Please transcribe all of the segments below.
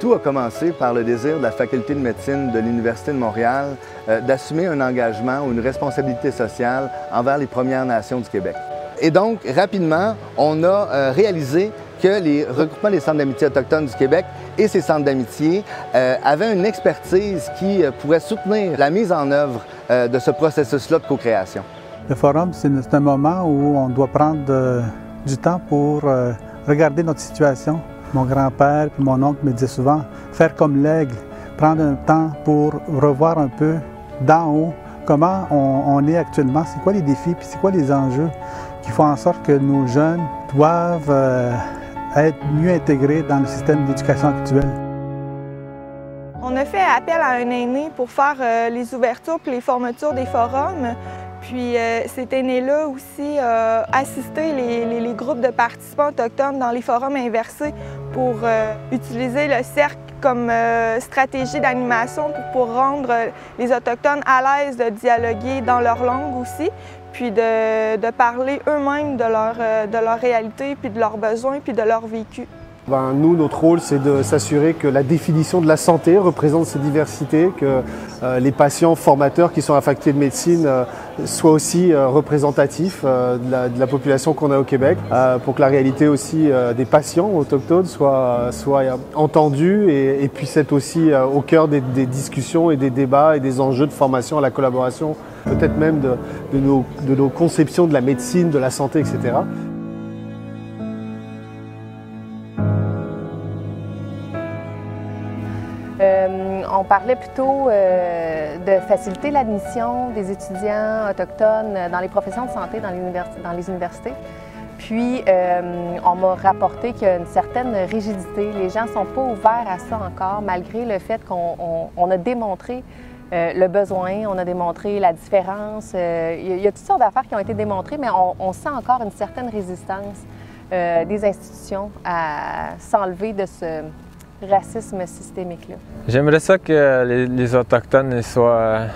Tout a commencé par le désir de la Faculté de médecine de l'Université de Montréal d'assumer un engagement ou une responsabilité sociale envers les Premières Nations du Québec. Et donc, rapidement, on a réalisé que les regroupements des centres d'amitié autochtones du Québec et ces centres d'amitié avaient une expertise qui pourrait soutenir la mise en œuvre de ce processus-là de co-création. Le forum, c'est un moment où on doit prendre du temps pour regarder notre situation. Mon grand-père et mon oncle me disaient souvent « faire comme l'aigle », prendre un temps pour revoir un peu d'en haut comment on est actuellement, c'est quoi les défis, puis c'est quoi les enjeux qui font en sorte que nos jeunes doivent être mieux intégrés dans le système d'éducation actuel. On a fait appel à un aîné pour faire les ouvertures et les fermetures des forums. Puis cet aîné-là aussi a assisté les groupes de participants autochtones dans les forums inversés pour utiliser le cercle comme stratégie d'animation pour rendre les Autochtones à l'aise de dialoguer dans leur langue aussi, puis de parler eux-mêmes de leur réalité, puis de leurs besoins, puis de leur vécu. Nous, notre rôle, c'est de s'assurer que la définition de la santé représente ces diversités, que les patients formateurs qui sont à la faculté de médecine soient aussi représentatifs de la population qu'on a au Québec, pour que la réalité aussi des patients autochtones soit entendue et puisse être aussi au cœur des discussions et des débats et des enjeux de formation à la collaboration, peut-être même de nos conceptions de la médecine, de la santé, etc. On parlait plutôt de faciliter l'admission des étudiants autochtones dans les professions de santé dans les universités. Puis, on m'a rapporté qu'il y a une certaine rigidité. Les gens ne sont pas ouverts à ça encore, malgré le fait qu'on a démontré le besoin, on a démontré la différence. Il y a toutes sortes d'affaires qui ont été démontrées, mais on sent encore une certaine résistance des institutions à s'enlever de ce racisme systémique-là. J'aimerais ça que les Autochtones soient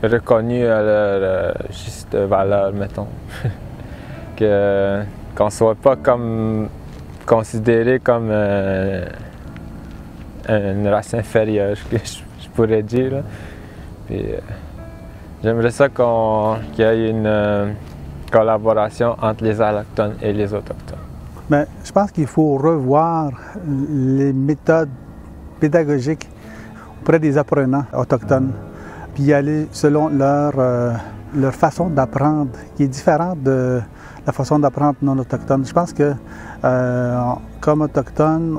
reconnus à leur juste valeur, mettons. Qu'on ne soit pas considéré comme une race inférieure, que je pourrais dire. Là. Puis, j'aimerais ça qu'il y ait une collaboration entre les Allochtones et les Autochtones. Bien, je pense qu'il faut revoir les méthodes pédagogiques auprès des apprenants autochtones, puis y aller selon leur façon d'apprendre, qui est différente de la façon d'apprendre non autochtone. Je pense que comme autochtone,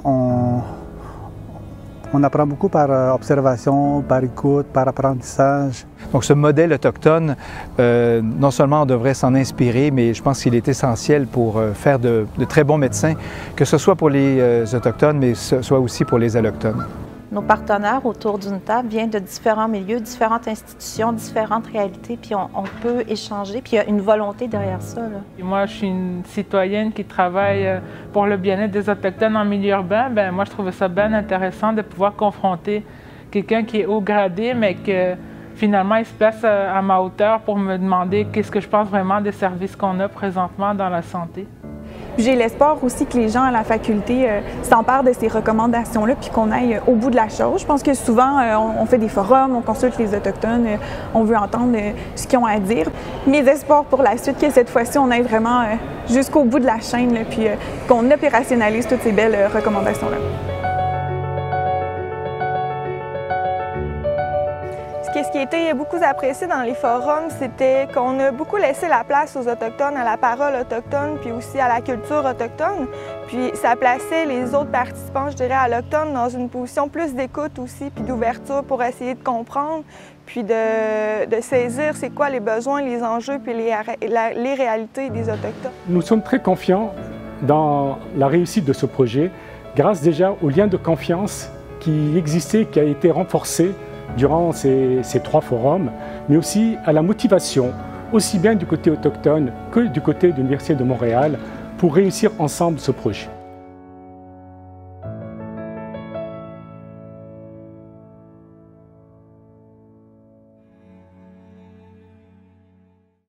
on apprend beaucoup par observation, par écoute, par apprentissage. Donc ce modèle autochtone, non seulement on devrait s'en inspirer, mais je pense qu'il est essentiel pour faire de très bons médecins, que ce soit pour les Autochtones, mais ce soit aussi pour les Allochtones. Nos partenaires autour d'une table viennent de différents milieux, différentes institutions, différentes réalités, puis on peut échanger, puis il y a une volonté derrière ça. Là. Moi, je suis une citoyenne qui travaille pour le bien-être des Autochtones en milieu urbain. Bien, moi, je trouvais ça bien intéressant de pouvoir confronter quelqu'un qui est haut gradé, mais que finalement, il se place à ma hauteur pour me demander qu'est-ce que je pense vraiment des services qu'on a présentement dans la santé. J'ai l'espoir aussi que les gens à la faculté s'emparent de ces recommandations-là puis qu'on aille au bout de la chose. Je pense que souvent, on fait des forums, on consulte les Autochtones, on veut entendre ce qu'ils ont à dire. Mes espoirs pour la suite, que cette fois-ci, on aille vraiment jusqu'au bout de la chaîne là, puis qu'on opérationnalise toutes ces belles recommandations-là. Ce qui a été beaucoup apprécié dans les forums, c'était qu'on a beaucoup laissé la place aux Autochtones, à la parole autochtone, puis aussi à la culture autochtone. Puis ça plaçait les autres participants, je dirais, allochtones, dans une position plus d'écoute aussi, puis d'ouverture pour essayer de comprendre, puis de saisir c'est quoi les besoins, les enjeux, puis les réalités des Autochtones. Nous sommes très confiants dans la réussite de ce projet, grâce déjà au lien de confiance qui existait, qui a été renforcé durant ces 3 forums, mais aussi à la motivation, aussi bien du côté autochtone que du côté de l'Université de Montréal, pour réussir ensemble ce projet.